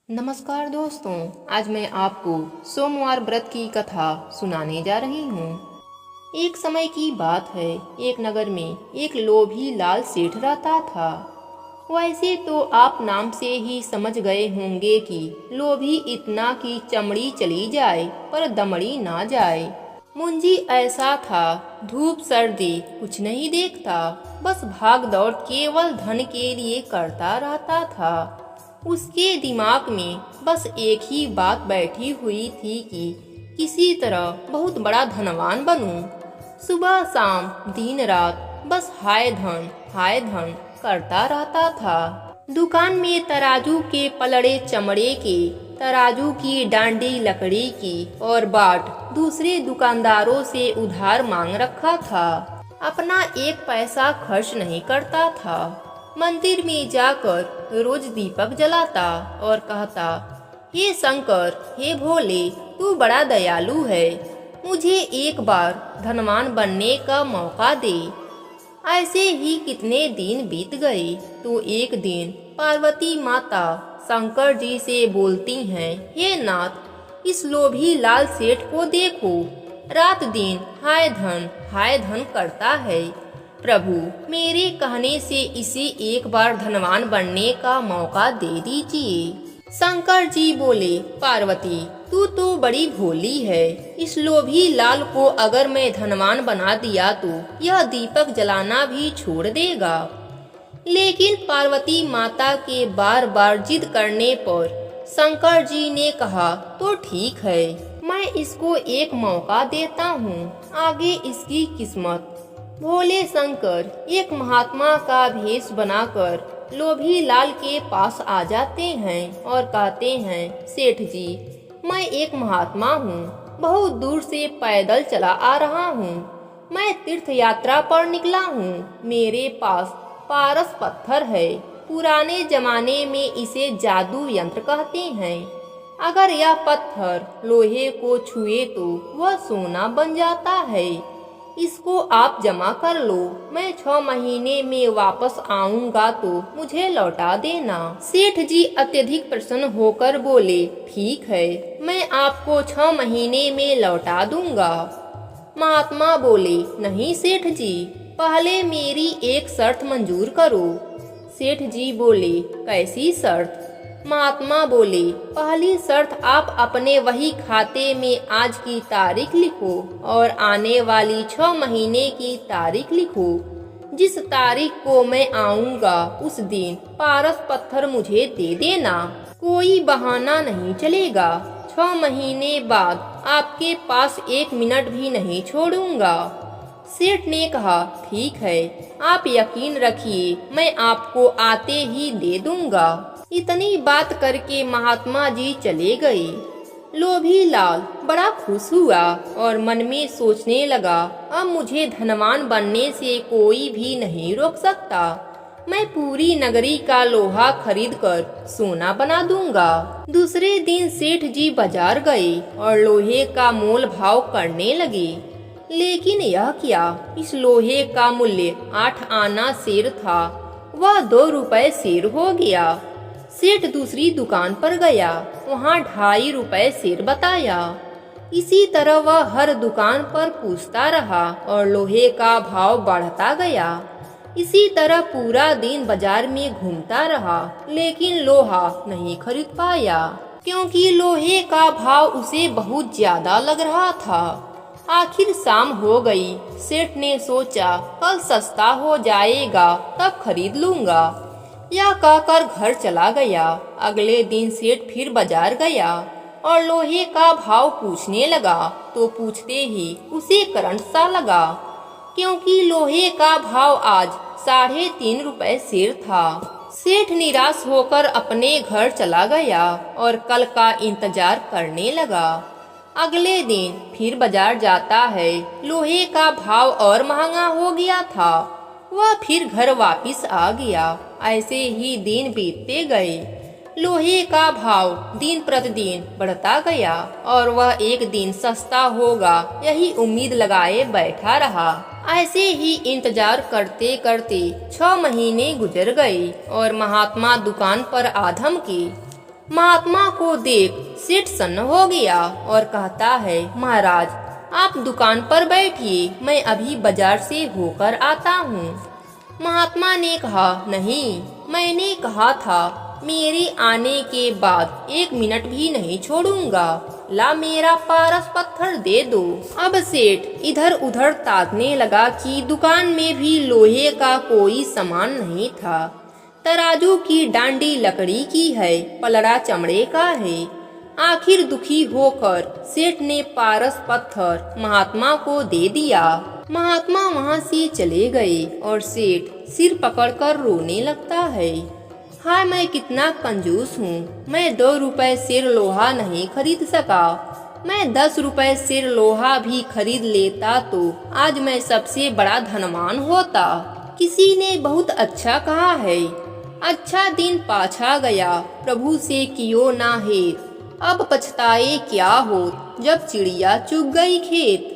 नमस्कार दोस्तों, आज मैं आपको सोमवार व्रत की कथा सुनाने जा रही हूँ। एक समय की बात है, एक नगर में एक लोभी लाल सेठ रहता था। वैसे तो आप नाम से ही समझ गए होंगे कि लोभी इतना कि चमड़ी चली जाए पर दमड़ी ना जाए। मुंजी ऐसा था, धूप सर्दी कुछ नहीं देखता, बस भाग दौड़ केवल धन के लिए करता रहता था। उसके दिमाग में बस एक ही बात बैठी हुई थी कि किसी तरह बहुत बड़ा धनवान बनूं। सुबह शाम दिन रात बस हाय धन करता रहता था। दुकान में तराजू के पलड़े चमड़े के, तराजू की डांडी लकड़ी की और बाट दूसरे दुकानदारों से उधार मांग रखा था। अपना एक पैसा खर्च नहीं करता था। मंदिर में जाकर रोज दीपक जलाता और कहता, हे शंकर, हे भोले, तू बड़ा दयालु है, मुझे एक बार धनवान बनने का मौका दे। ऐसे ही कितने दिन बीत गए तो एक दिन पार्वती माता शंकर जी से बोलती हैं, हे नाथ, इस लोभी लाल सेठ को देखो, रात दिन हाय धन करता है। प्रभु, मेरे कहने से इसे एक बार धनवान बनने का मौका दे दीजिए। शंकर जी बोले, पार्वती, तू तो बड़ी भोली है, इस लोभी लाल को अगर मैं धनवान बना दिया तो यह दीपक जलाना भी छोड़ देगा। लेकिन पार्वती माता के बार बार जिद करने पर शंकर जी ने कहा, तो ठीक है, मैं इसको एक मौका देता हूँ, आगे इसकी किस्मत। भोले शंकर एक महात्मा का भेष बनाकर लोभी लाल के पास आ जाते हैं और कहते हैं, सेठ जी, मैं एक महात्मा हूँ, बहुत दूर से पैदल चला आ रहा हूँ, मैं तीर्थ यात्रा पर निकला हूँ, मेरे पास पारस पत्थर है, पुराने जमाने में इसे जादू यंत्र कहते हैं। अगर यह पत्थर लोहे को छुए तो वह सोना बन जाता है, इसको आप जमा कर लो, मैं 6 महीने में वापस आऊंगा तो मुझे लौटा देना। सेठ जी अत्यधिक प्रसन्न होकर बोले, ठीक है, मैं आपको 6 महीने में लौटा दूंगा। महात्मा बोले, नहीं सेठ जी, पहले मेरी एक शर्त मंजूर करो। सेठ जी बोले, कैसी शर्त? महात्मा बोले, पहली शर्त, आप अपने वही खाते में आज की तारीख लिखो और आने वाली 6 महीने की तारीख लिखो। जिस तारीख को मैं आऊंगा उस दिन पारस पत्थर मुझे दे देना, कोई बहाना नहीं चलेगा। 6 महीने बाद आपके पास 1 मिनट भी नहीं छोड़ूंगा। सेठ ने कहा, ठीक है, आप यकीन रखिए, मैं आपको आते ही दे दूंगा। इतनी बात करके महात्मा जी चले गए। लोभी लाल बड़ा खुश हुआ और मन में सोचने लगा, अब मुझे धनवान बनने से कोई भी नहीं रोक सकता, मैं पूरी नगरी का लोहा खरीद कर सोना बना दूंगा। दूसरे दिन सेठ जी बाजार गए और लोहे का मोल भाव करने लगे। लेकिन यह क्या, इस लोहे का मूल्य 8 आना सेर था, वह 2 रुपए सेर हो गया। सेठ दूसरी दुकान पर गया, वहाँ 2.5 रुपए सेर बताया। इसी तरह वह हर दुकान पर पूछता रहा और लोहे का भाव बढ़ता गया। इसी तरह पूरा दिन बाजार में घूमता रहा, लेकिन लोहा नहीं खरीद पाया, क्योंकि लोहे का भाव उसे बहुत ज्यादा लग रहा था। आखिर शाम हो गई। सेठ ने सोचा, कल सस्ता हो जाएगा तब खरीद लूंगा, यह कहकर घर चला गया। अगले दिन सेठ फिर बाजार गया और लोहे का भाव पूछने लगा, तो पूछते ही उसे करंट सा लगा, क्योंकि लोहे का भाव आज 3.5 रुपए सेर था। सेठ निराश होकर अपने घर चला गया और कल का इंतजार करने लगा। अगले दिन फिर बाजार जाता है, लोहे का भाव और महंगा हो गया था। वह फिर घर वापिस आ गया। ऐसे ही दिन बीतते गए। लोहे का भाव दिन प्रतिदिन बढ़ता गया और वह एक दिन सस्ता होगा यही उम्मीद लगाए बैठा रहा। ऐसे ही इंतजार करते करते 6 महीने गुजर गए और महात्मा दुकान पर आधम के। महात्मा को देख सेठ सन्न हो गया और कहता है, महाराज आप दुकान पर बैठिए, मैं अभी बाजार से होकर आता हूँ। महात्मा ने कहा, नहीं, मैंने कहा था मेरे आने के बाद 1 मिनट भी नहीं छोड़ूंगा, ला मेरा पारस पत्थर दे दो। अब सेठ इधर उधर ताकने लगा कि दुकान में भी लोहे का कोई सामान नहीं था। तराजू की डांडी लकड़ी की है, पलड़ा चमड़े का है। आखिर दुखी होकर सेठ ने पारस पत्थर महात्मा को दे दिया। महात्मा वहाँ से चले गए और सेठ सिर पकड़कर रोने लगता है। हाय, मैं कितना कंजूस हूँ, मैं 2 रुपए सिर लोहा नहीं खरीद सका। मैं 10 रुपए सिर लोहा भी खरीद लेता तो आज मैं सबसे बड़ा धनवान होता। किसी ने बहुत अच्छा कहा है, अच्छा दिन पाछा गया, प्रभु से कियो ना हेत। अब पछताए क्या हो, जब चिड़िया चुग गई खेत।